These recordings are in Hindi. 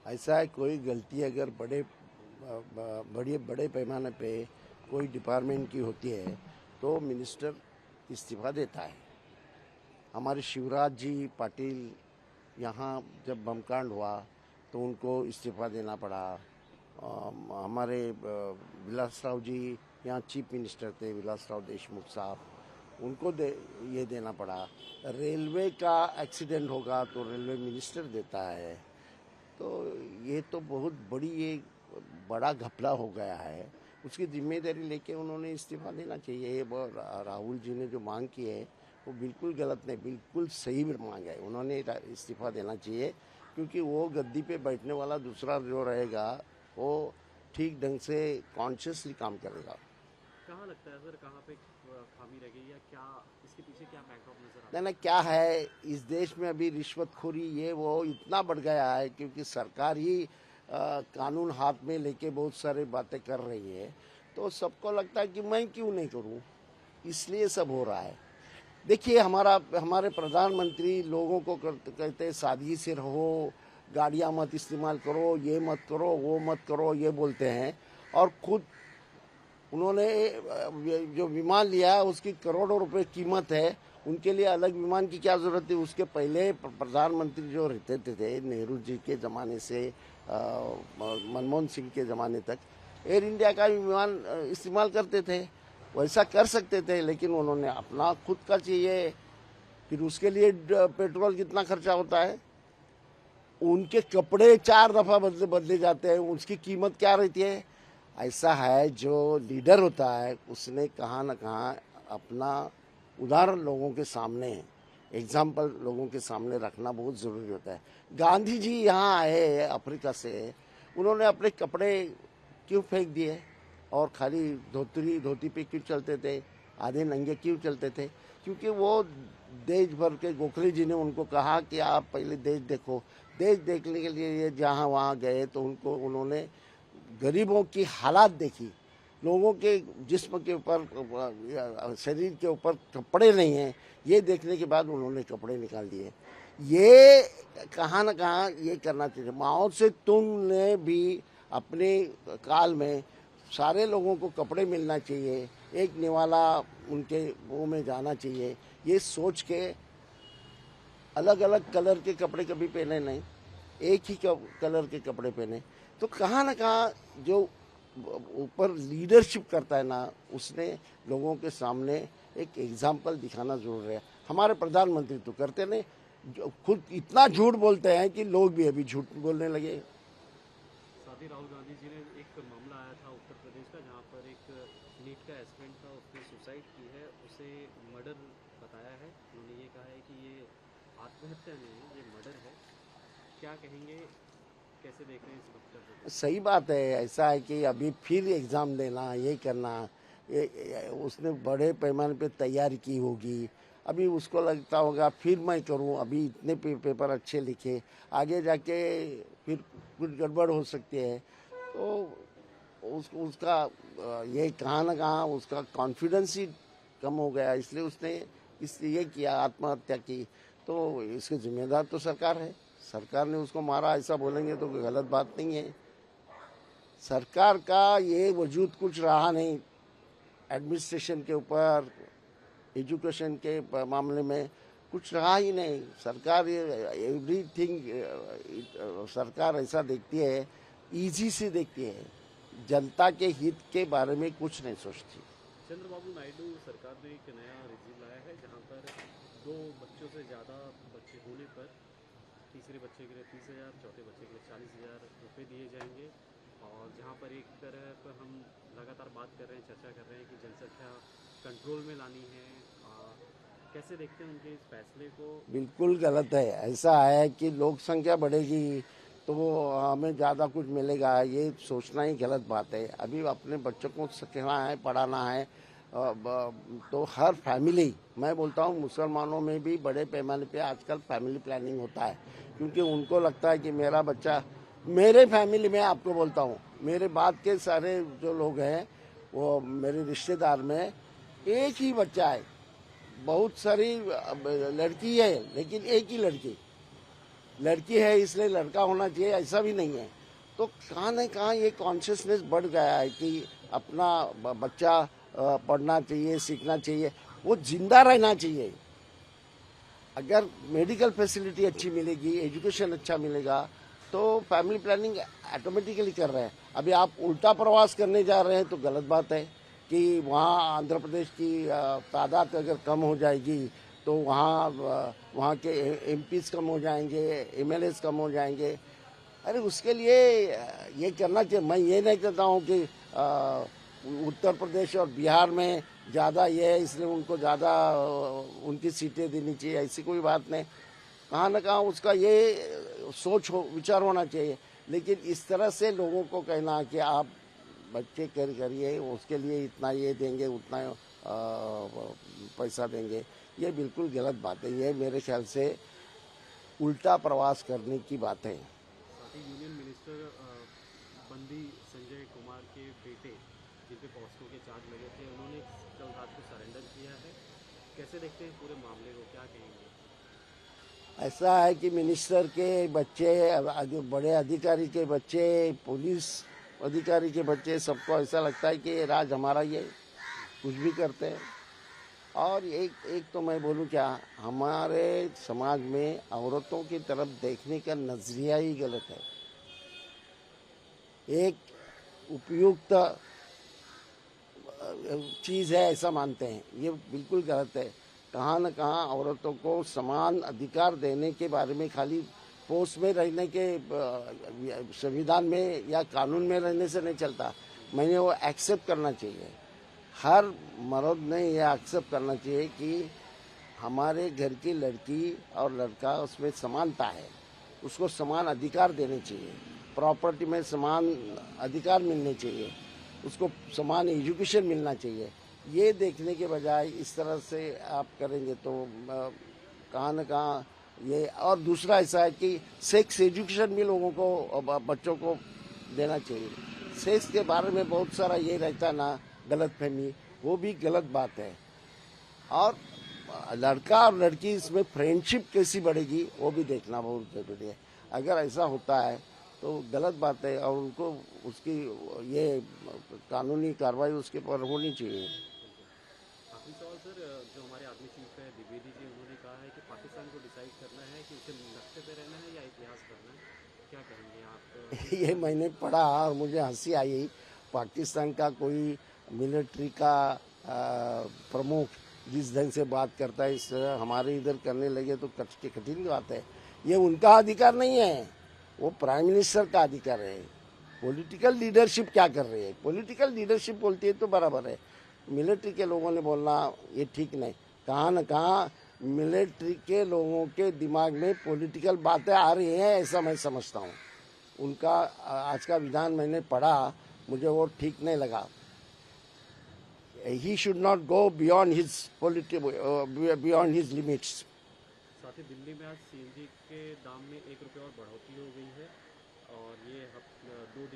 ऐसा है, कोई गलती अगर बड़े पैमाने पे कोई डिपार्टमेंट की होती है तो मिनिस्टर इस्तीफा देता है। हमारे शिवराज जी पाटिल यहाँ जब बमकांड हुआ तो उनको इस्तीफा देना पड़ा। हमारे विलासराव जी यहाँ चीफ मिनिस्टर थे, विलासराव देशमुख साहब, उनको ये देना पड़ा। रेलवे का एक्सीडेंट होगा तो रेलवे मिनिस्टर देता है। तो ये तो बहुत बड़ी एक बड़ा घपला हो गया है। उसकी जिम्मेदारी लेके उन्होंने इस्तीफा देना चाहिए। ये राहुल जी ने जो मांग की है वो बिल्कुल गलत नहीं, बिल्कुल सही मांग है। उन्होंने इस्तीफा देना चाहिए, क्योंकि वो गद्दी पे बैठने वाला दूसरा जो रहेगा वो ठीक ढंग से कॉन्शियसली काम करेगा। कहाँ लगता है सर, कहाँ पे खामी रह गई या क्या इसके पीछे क्या बैकड्रॉप नजर आता है? नहीं, क्या है, इस देश में अभी रिश्वतखोरी ये वो इतना बढ़ गया है, क्योंकि सरकार ही कानून हाथ में लेके बहुत सारी बातें कर रही है। तो सबको लगता है कि मैं क्यों नहीं करूं, इसलिए सब हो रहा है। देखिए, हमारे प्रधानमंत्री लोगों को कहते हैं सादगी से रहो, गाड़ियां मत इस्तेमाल करो, ये मत करो, वो मत करो, ये बोलते हैं। और खुद उन्होंने जो विमान लिया उसकी करोड़ों रुपए कीमत है। उनके लिए अलग विमान की क्या जरूरत है? उसके पहले प्रधानमंत्री जो रहते थे नेहरू जी के ज़माने से मनमोहन सिंह के ज़माने तक एयर इंडिया का विमान इस्तेमाल करते थे। वैसा कर सकते थे, लेकिन उन्होंने अपना खुद का चाहिए। फिर उसके लिए पेट्रोल कितना खर्चा होता है, उनके कपड़े 4 दफ़ा बदले जाते हैं, उसकी कीमत क्या रहती है। ऐसा है, जो लीडर होता है उसने कहाँ न कहाँ अपना उदाहरण लोगों के सामने, एग्जाम्पल लोगों के सामने रखना बहुत ज़रूरी होता है। गांधी जी यहाँ आए अफ्रीका से, उन्होंने अपने कपड़े क्यों फेंक दिए और खाली धोती पे क्यों चलते थे, आधे नंगे क्यों चलते थे? क्योंकि वो देश भर के गोखले जी ने उनको कहा कि आप पहले देश देखो। देश देखने के लिए ये जहाँ वहाँ गए तो उन्होंने गरीबों की हालात देखी, लोगों के जिस्म के ऊपर, शरीर के ऊपर कपड़े नहीं हैं, ये देखने के बाद उन्होंने कपड़े निकाल दिए। ये कहाँ न कहाँ ये करना चाहिए। माओ से तुंग ने भी अपने काल में सारे लोगों को कपड़े मिलना चाहिए, एक निवाला उनके मुंह में जाना चाहिए, ये सोच के अलग अलग कलर के कपड़े कभी पहने नहीं, एक ही कलर के कपड़े पहने। तो कहाँ ना कहाँ जो ऊपर लीडरशिप करता है ना, उसने लोगों के सामने एक एग्जाम्पल दिखाना जरूर है। हमारे प्रधानमंत्री तो करते नहीं, जो खुद इतना झूठ बोलते हैं कि लोग भी अभी झूठ बोलने लगे। साथ ही राहुल गांधी जी ने एक मामला आया था उत्तर प्रदेश का, जहाँ पर एक नीट का एस्पिरेंट था, उसने सुसाइड की है, उसे मर्डर बताया है। उन्होंने ये कहा है कि ये आत्महत्या नहीं है, ये मर्डर है। क्या कहेंगे, कैसे देख रहे हैं इस वक्तव्य को? सही बात है। ऐसा है कि अभी फिर एग्ज़ाम देना, ये करना, उसने बड़े पैमाने पे तैयारी की होगी। अभी उसको लगता होगा फिर मैं करूं, अभी इतने पेपर अच्छे लिखे, आगे जाके फिर कुछ गड़बड़ हो सकती है। तो उसका ये कहाँ ना कहाँ उसका कॉन्फिडेंस ही कम हो गया, इसलिए उसने ये किया, आत्महत्या की। तो इसके जिम्मेदार तो सरकार है। सरकार ने उसको मारा, ऐसा बोलेंगे तो कोई गलत बात नहीं है। सरकार का ये वजूद कुछ रहा नहीं एडमिनिस्ट्रेशन के ऊपर, एजुकेशन के मामले में कुछ रहा ही नहीं। सरकार एवरीथिंग सरकार ऐसा देखती है, इजी से देखती है, जनता के हित के बारे में कुछ नहीं सोचती। चंद्रबाबू नायडू सरकार ने एक नया रिजीम लाया है, जहाँ पर 2 बच्चों से ज़्यादा बच्चे होने पर तीसरे बच्चे के लिए 30,000, चौथे बच्चे के लिए 40,000 रुपये दिए जाएंगे। और जहाँ पर एक तरफ हम लगातार बात कर रहे हैं, चर्चा कर रहे हैं कि जनसंख्या कंट्रोल में लानी है, कैसे देखते हैं उनके इस फैसले को? बिल्कुल गलत है। ऐसा है कि लोक संख्या बढ़ेगी तो हमें ज़्यादा कुछ मिलेगा, ये सोचना ही गलत बात है। अभी अपने बच्चों को सिखाना है, पढ़ाना है। तो हर फैमिली, मैं बोलता हूँ मुसलमानों में भी बड़े पैमाने पे आजकल फैमिली प्लानिंग होता है, क्योंकि उनको लगता है कि मेरा बच्चा, मेरे फैमिली में आपको बोलता हूँ, मेरे बाद के सारे जो लोग हैं वो मेरे रिश्तेदार में एक ही बच्चा है। बहुत सारी लड़की है लेकिन एक ही लड़की। लड़की है इसलिए लड़का होना चाहिए, ऐसा भी नहीं है। तो कहाँ न कहाँ ये कॉन्शियसनेस बढ़ गया है कि अपना बच्चा पढ़ना चाहिए, सीखना चाहिए, वो जिंदा रहना चाहिए। अगर मेडिकल फैसिलिटी अच्छी मिलेगी, एजुकेशन अच्छा मिलेगा, तो फैमिली प्लानिंग ऑटोमेटिकली कर रहे हैं। अभी आप उल्टा प्रवास करने जा रहे हैं तो गलत बात है कि वहाँ आंध्र प्रदेश की तादाद अगर कम हो जाएगी तो वहाँ के एमपीज कम हो जाएंगे, एमएलएस कम हो जाएंगे। अरे उसके लिए ये करना चाहिए। मैं ये नहीं कहता हूँ कि उत्तर प्रदेश और बिहार में ज़्यादा ये है इसलिए उनको ज़्यादा उनकी सीटें देनी चाहिए, ऐसी कोई बात नहीं। कहाँ न कहाँ उसका ये विचार होना चाहिए। लेकिन इस तरह से लोगों को कहना कि आप बच्चे करिए, उसके लिए इतना ये देंगे, उतना पैसा देंगे, ये बिल्कुल गलत बात है। ये मेरे ख्याल से उल्टा प्रवास करने की बात है। साथ ही यूनियन मिनिस्टर बंदी संजय कुमार के बेटे जिन पे पॉक्सो के चार्ज लगे थे, उन्होंने कल रात को सरेंडर किया है। कैसे देखते हैं पूरे मामले को, क्या कहेंगे? ऐसा है कि मिनिस्टर के बच्चे, बड़े अधिकारी के बच्चे, पुलिस अधिकारी के बच्चे, सबको ऐसा लगता है कि ये राज हमारा, ये कुछ भी करते हैं। और एक तो मैं बोलूँ क्या, हमारे समाज में औरतों की तरफ देखने का नजरिया ही गलत है। एक उपयुक्त चीज़ है ऐसा मानते हैं, ये बिल्कुल गलत है। कहाँ न कहाँ औरतों को समान अधिकार देने के बारे में खाली पोस्ट में रहने के संविधान में या कानून में रहने से नहीं चलता। मैंने वो एक्सेप्ट करना चाहिए। हर मर्द ने यह एक्सेप्ट करना चाहिए कि हमारे घर की लड़की और लड़का उसमें समानता है, उसको समान अधिकार देने चाहिए, प्रॉपर्टी में समान अधिकार मिलने चाहिए, उसको समान एजुकेशन मिलना चाहिए। ये देखने के बजाय इस तरह से आप करेंगे तो कहाँ न कहाँ ये। और दूसरा ऐसा है कि सेक्स एजुकेशन भी लोगों को, बच्चों को देना चाहिए। सेक्स के बारे में बहुत सारा ये रहता है ना, गलतफहमी, वो भी गलत बात है। और लड़का और लड़की इसमें फ्रेंडशिप कैसी बढ़ेगी वो भी देखना बहुत जरूरी है। अगर ऐसा होता है तो गलत बात है और उनको उसकी ये कानूनी कार्रवाई उसके पर होनी चाहिए। आखिरी सवाल सर, जो हमारे आर्मी चीफ है द्विवेदी जी, उन्होंने कहा है कि पाकिस्तान को डिसाइड करना है कि उसे नक्शे पे रहना है या इतिहास करना है। क्या कहेंगे आप? ये मैंने पढ़ा और मुझे हंसी आई। पाकिस्तान का कोई मिलिट्री का प्रमुख जिस ढंग से बात करता है, इस हमारे इधर करने लगे तो कठिन बात है। ये उनका अधिकार नहीं है, वो प्राइम मिनिस्टर का अधिकार है। पॉलिटिकल लीडरशिप क्या कर रही है? पॉलिटिकल लीडरशिप बोलती है तो बराबर है, मिलिट्री के लोगों ने बोलना ये ठीक नहीं। कहाँ न कहाँ मिलिट्री के लोगों के दिमाग में पॉलिटिकल बातें आ रही हैं, ऐसा मैं समझता हूँ। उनका आज का विधान मैंने पढ़ा, मुझे वो ठीक नहीं लगा। He should not go beyond his beyond his limits. साथ ही दिल्ली में आज सीएनजी के दाम में 1 रुपये और बढ़ोतरी हो गई है और ये 3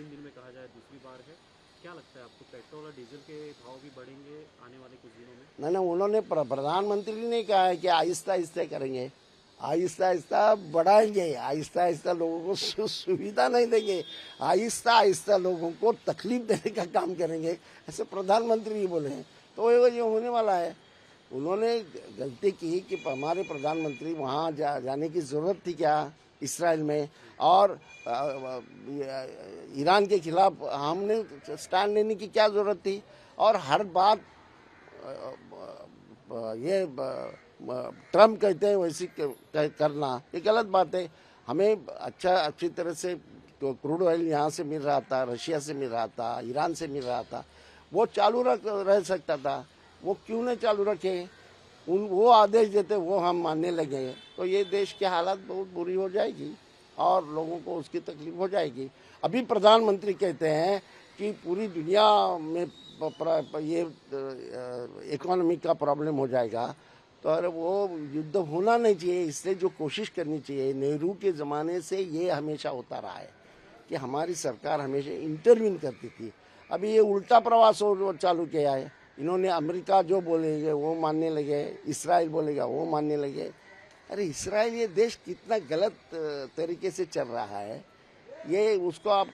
दिन में कहा जाए दूसरी बार है। क्या लगता है आपको, पेट्रोल और डीजल के भाव भी बढ़ेंगे आने वाले कुछ दिनों में? नहीं, उन्होंने प्रधानमंत्री ने कहा है कि आहिस्ता आहिस्ता करेंगे, आहिस्ता आहिस्ता बढ़ाएंगे, आहिस्ता आहिस्ता लोगों को सुविधा नहीं देंगे, आहिस्ता आहिस्ता लोगों को तकलीफ देने का काम करेंगे, ऐसे प्रधानमंत्री ही बोले हैं। तो ये होने वाला है। उन्होंने गलती की कि हमारे प्रधानमंत्री वहाँ जाने की ज़रूरत थी क्या इसराइल में, और ईरान के खिलाफ हमने स्टैंड लेने की क्या ज़रूरत थी। और हर बात ये ट्रम्प कहते हैं वैसी करना ये गलत बात है। हमें अच्छी तरह से क्रूड ऑयल यहाँ से मिल रहा था, रशिया से मिल रहा था, ईरान से मिल रहा था, वो चालू रह सकता था, वो क्यों नहीं चालू रखे? वो आदेश देते, वो हम मानने लगे, तो ये देश की हालत बहुत बुरी हो जाएगी और लोगों को उसकी तकलीफ हो जाएगी। अभी प्रधानमंत्री कहते हैं कि पूरी दुनिया में ये इकोनॉमी का प्रॉब्लम हो जाएगा, तो अरे वो युद्ध होना नहीं चाहिए। इसलिए जो कोशिश करनी चाहिए, नेहरू के ज़माने से ये हमेशा होता रहा है कि हमारी सरकार हमेशा इंटरवीन करती थी। अभी ये उल्टा प्रवास चालू किया है इन्होंने। अमेरिका जो बोलेंगे वो मानने लगे, इसराइल बोलेगा वो मानने लगे। अरे इसराइल ये देश कितना गलत तरीके से चल रहा है, ये उसको आप